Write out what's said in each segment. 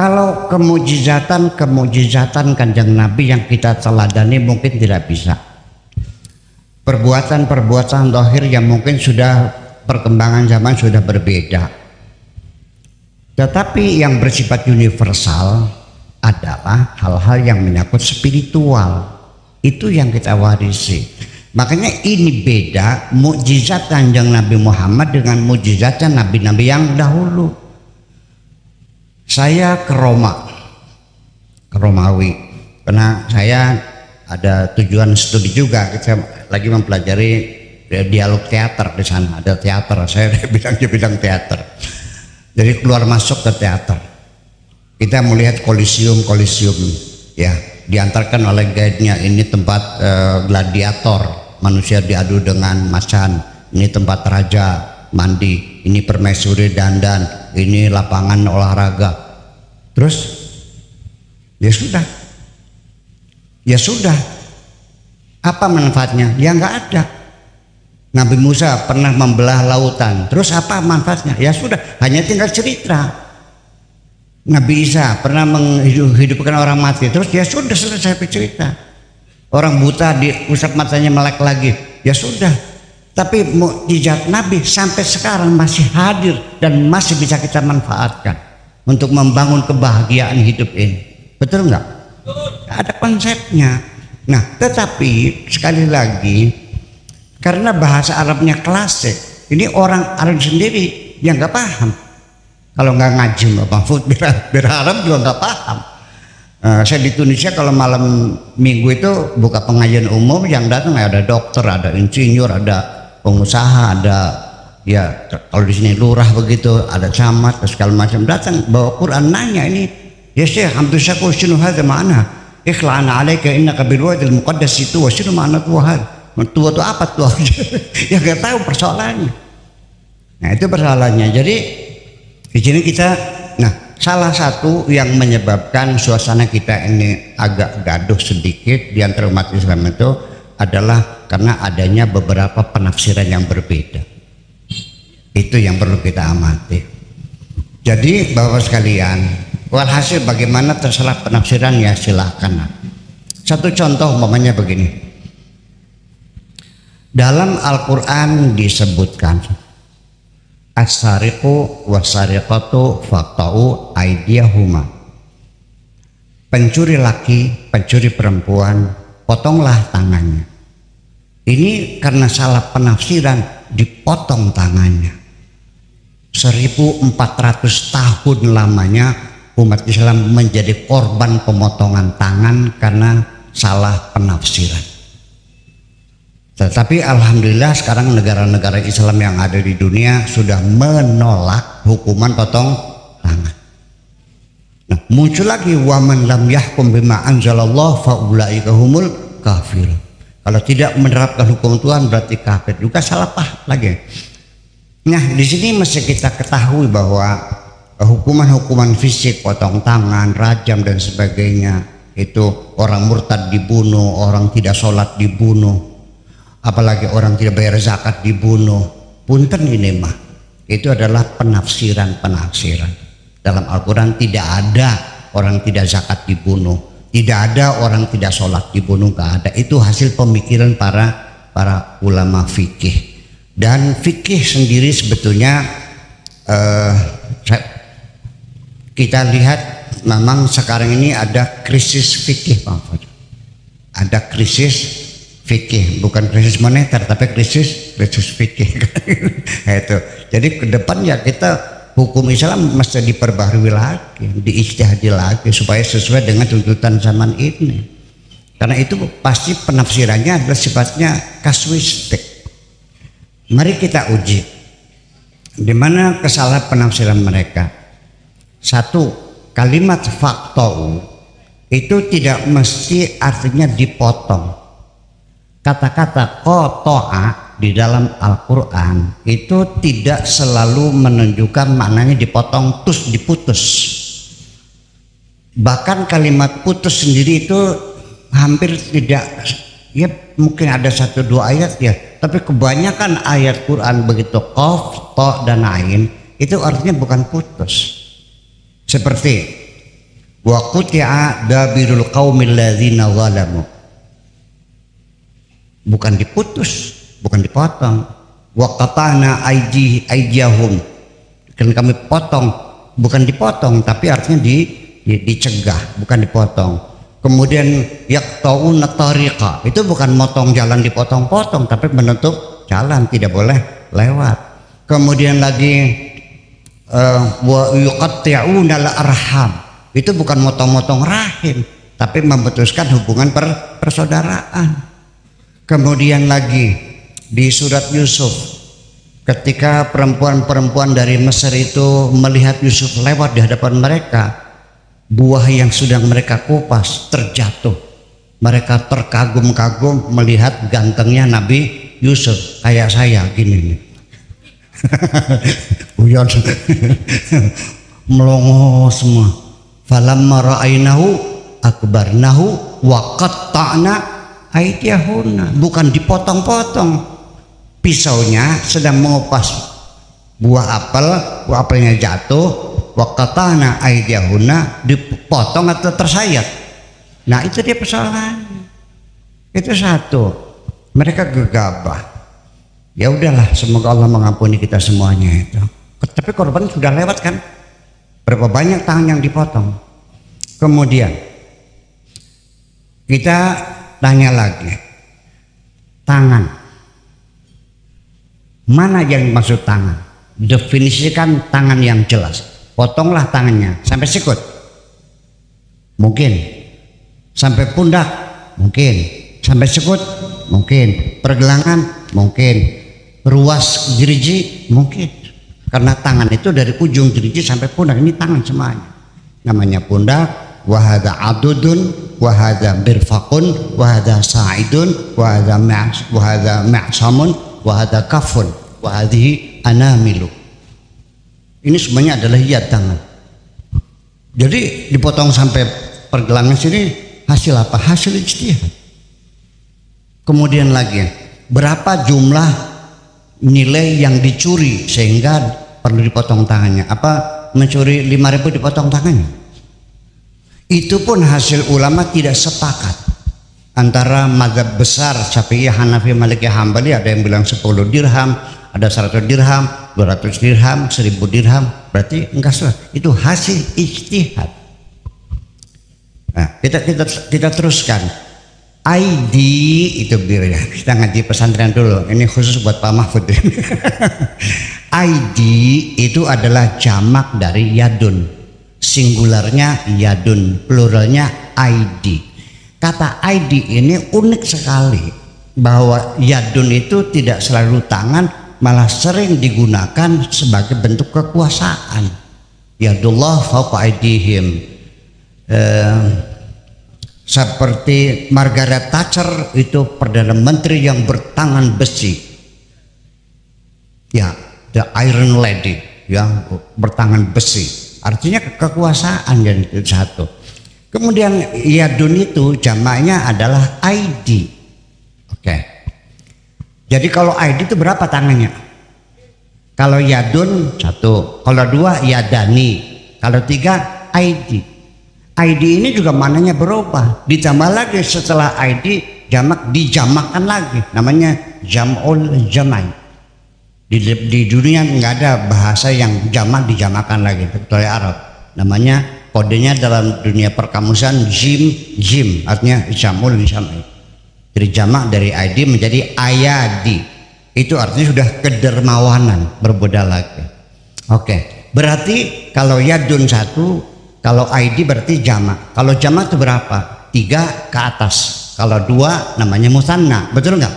Kalau kemujizatan Kanjeng Nabi yang kita teladani mungkin tidak bisa. Perbuatan zahir yang mungkin sudah perkembangan zaman sudah berbeda. Tetapi yang bersifat universal adalah hal-hal yang menyangkut spiritual. Itu yang kita warisi. Makanya ini beda mukjizat Kanjeng Nabi Muhammad dengan mukjizatnya nabi-nabi yang dahulu. Saya ke Romawi, karena saya ada tujuan studi juga. Kita lagi mempelajari dialog teater di sana. Ada teater, saya bidang teater. Jadi keluar masuk ke teater. Kita melihat kolisium, ya, diantarkan oleh guide-nya. Ini tempat gladiator, manusia diadu dengan macan. Ini tempat raja mandi, ini permaisuri dandan, ini lapangan olahraga. Terus ya sudah apa manfaatnya? Ya nggak ada. Nabi Musa pernah membelah lautan, terus apa manfaatnya? Ya sudah, hanya tinggal cerita. Nabi Isa pernah menghidupkan orang mati, terus ya sudah selesai bercerita. Orang buta diusap matanya melek lagi, ya sudah. Tapi mukjizat Nabi sampai sekarang masih hadir dan masih bisa kita manfaatkan untuk membangun kebahagiaan hidup ini. Betul nggak? Ada konsepnya. Nah, tetapi sekali lagi karena bahasa Arabnya klasik, ini orang Arab sendiri yang nggak paham. Kalau nggak ngaji Mahfud berharap juga nggak paham. Saya di Tunisia kalau malam minggu itu buka pengajian umum, yang datang ada dokter, ada insinyur, ada pengusaha, ada ya kalau di sini lurah begitu, ada camat, segala macam datang bawa Quran nanya ini, ya Syekh hampir syaku sinu hadza ma'ana ikhla'ana alaika innaka bil wadil muqaddas itu wa sinu ma'ana tuhan. Tua itu apa tua? Ya nggak tahu persoalannya. Nah itu persoalannya. Jadi di sini kita, nah salah satu yang menyebabkan suasana kita ini agak gaduh sedikit di antara umat Islam itu adalah karena adanya beberapa penafsiran yang berbeda. Itu yang perlu kita amati. Jadi Bapak sekalian, walhasil bagaimana terserah penafsiran ya silahkan. Satu contoh umpamanya begini. Dalam Al-Quran disebutkan as-sariqu was-sariqatu faqta'u aydiyahuma. Pencuri laki, pencuri perempuan, potonglah tangannya. Ini karena salah penafsiran dipotong tangannya. 1400 tahun lamanya umat Islam menjadi korban pemotongan tangan karena salah penafsiran. Tetapi alhamdulillah sekarang negara-negara Islam yang ada di dunia sudah menolak hukuman potong tangan. Nah, muncul lagi waman lam yahkum bima anzalallah faulaika humul kafirun. Kalau tidak menerapkan hukum Tuhan berarti kafir, juga salah paham lagi. Nah, di sini mesti kita ketahui bahwa hukuman-hukuman fisik, potong tangan, rajam dan sebagainya, itu orang murtad dibunuh, orang tidak sholat dibunuh, apalagi orang tidak bayar zakat dibunuh. Punten ini mah, itu adalah penafsiran. Dalam Al-Quran tidak ada orang tidak zakat dibunuh, tidak ada orang tidak sholat dibunuh, nggak ada. Itu hasil pemikiran para ulama fikih. Dan fikih sendiri sebetulnya kita lihat memang sekarang ini ada krisis fikih, Pak Fadil. Ada krisis fikih, bukan krisis moneter tapi krisis fikih. Itu. Jadi ke depan ya kita hukum Islam mesti diperbaharui lagi, diijtihadi lagi supaya sesuai dengan tuntutan zaman ini. Karena itu pasti penafsirannya adalah sifatnya kasuistik. Mari kita uji di mana kesalahan penafsiran mereka. Satu, kalimat faqta'u itu tidak mesti artinya dipotong. Kata-kata qata'a di dalam Al-Quran itu tidak selalu menunjukkan maknanya dipotong, terus diputus. Bahkan kalimat putus sendiri itu hampir tidak, ya mungkin ada 1-2 ayat ya, tapi kebanyakan ayat Quran begitu qaf, ta dan ain itu artinya bukan putus. Seperti wa quti'a dabirul qaumil ladzina zalamu. Bukan diputus, bukan dipotong. Wa qata'na aydiyahum, kan kami potong, bukan dipotong tapi artinya dicegah, bukan dipotong. Kemudian yaqta'una tariqa, itu bukan motong jalan dipotong-potong tapi menutup jalan, tidak boleh lewat. Kemudian lagi wa yuqatti'una al-arham, itu bukan motong-motong rahim tapi memutuskan hubungan persaudaraan. Kemudian lagi di surat Yusuf, ketika perempuan-perempuan dari Mesir itu melihat Yusuf lewat di hadapan mereka, buah yang sedang mereka kupas terjatuh. Mereka terkagum-kagum melihat gantengnya Nabi Yusuf, kayak saya gini nih. Uyon melongo semua. Falamma ra'ainahu akbarnahu wa qatta'na aydiyahunna, bukan dipotong-potong. Pisaunya sedang mengupas buah apelnya jatuh, wa qatta'na aydiyahunna, dipotong atau tersayat. Nah itu dia persoalannya. Itu satu, mereka gegabah. Ya udahlah, semoga Allah mengampuni kita semuanya itu. Tapi korban sudah lewat kan? Berapa banyak tangan yang dipotong? Kemudian kita tanya lagi, tangan mana yang dimaksud tangan? Definisikan tangan yang jelas. Potonglah tangannya sampai sikut, mungkin. Sampai pundak, mungkin. Sampai sikut, mungkin. Pergelangan, mungkin. Ruas jeriji, mungkin. Karena tangan itu dari ujung jeriji sampai pundak, ini tangan semuanya. Namanya pundak. Wahada adudun, wahada birfakun, wahada sa'idun, wahada ma'samun, wahada kafun, wahadihi anamilu. Ini semuanya adalah hiat tangan. Jadi dipotong sampai pergelangan sini, hasil apa? Hasil ijtihad. Kemudian lagi, berapa jumlah nilai yang dicuri sehingga perlu dipotong tangannya? Apa mencuri 5.000 dipotong tangannya? Itu pun hasil ulama tidak sepakat. Antara mazhab besar Syafi'i, Hanafi, Maliki, Hambali, ada yang bilang 10 dirham, ada 100 dirham, 200 dirham, 1000 dirham. Berarti enggak salah. Itu hasil ijtihad. Nah, kita teruskan. ID itu biar ya. Kita ngaji pesantren dulu. Ini khusus buat Pak Mahfud. ID itu adalah jamak dari yadun. Singularnya yadun, pluralnya ID. Kata ID ini unik sekali, bahwa yadun itu tidak selalu tangan, malah sering digunakan sebagai bentuk kekuasaan. Yadullah fawqa aydihim. Seperti Margaret Thatcher itu Perdana Menteri yang bertangan besi. Ya, the Iron Lady, yang bertangan besi. Artinya kekuasaan, yang itu satu. Kemudian yadun itu jamaknya adalah ID. Oke. Jadi kalau ID itu berapa tangannya? Kalau yadun 1, kalau 2 yadani, kalau 3 ID. ID ini juga maknanya berubah. Ditambah lagi setelah ID jamak dijamakkan lagi, namanya jam'ul jamai. Di dunia nggak ada bahasa yang jamak dijamakan lagi kecuali Arab. Namanya kodenya dalam dunia perkamusan jim, artinya jamul jamai. Jadi jamak dari ID menjadi ayadi. Itu artinya sudah kedermawanan, berbeda lagi. Oke, berarti kalau yadun 1, kalau ID berarti jamak. Kalau jamak itu berapa? 3 ke atas. Kalau 2 namanya musanna, betul nggak?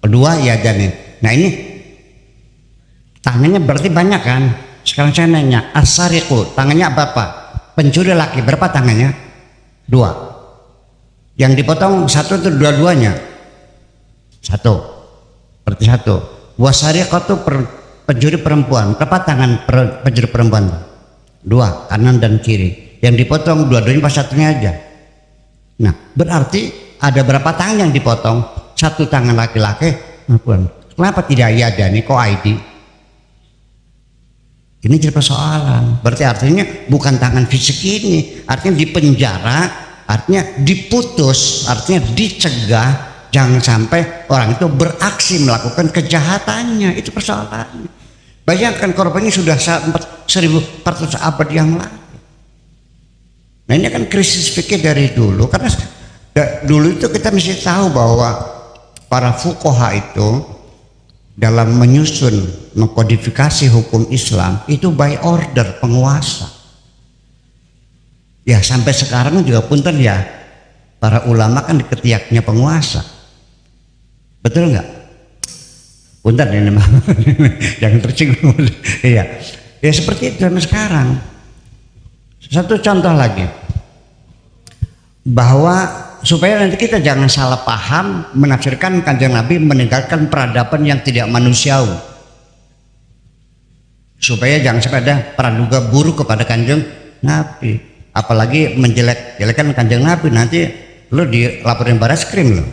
Kedua yadani. Nah ini tangannya berarti banyak kan? Sekarang saya nanya, as-sariqu tangannya apa? Pencuri laki berapa tangannya? 2. Yang dipotong 1 itu dua-duanya. 1. Berarti 1. Wasariqatu pencuri perempuan. Berapa tangan pencuri perempuan? 2, kanan dan kiri. Yang dipotong dua-duanya pas satunya aja. Nah, berarti ada berapa tangan yang dipotong? 1 tangan laki-laki. Kenapa tidak yadani kok ID? Ini jadi persoalan. Berarti artinya bukan tangan fisik ini, artinya dipenjara, artinya diputus, artinya dicegah, jangan sampai orang itu beraksi melakukan kejahatannya. Itu persoalannya. Bayangkan korbannya sudah 1400 abad yang lalu. Nah ini kan krisis fikih dari dulu, karena dulu itu kita mesti tahu bahwa para fuqaha itu dalam menyusun mengkodifikasi hukum Islam itu by order penguasa. Ya sampai sekarang juga punten ya, para ulama kan di ketiaknya penguasa. Betul nggak? Punten ini mah jangan tersinggung. Iya. Ya seperti itu sampai sekarang. Satu contoh lagi, bahwa supaya nanti kita jangan salah paham menafsirkan Kanjeng Nabi meninggalkan peradaban yang tidak manusiawi, supaya jangan sampai ada praduga buruk kepada Kanjeng Nabi, apalagi menjelek-jelekan Kanjeng Nabi, nanti lo dilaporin Baris Krim lo.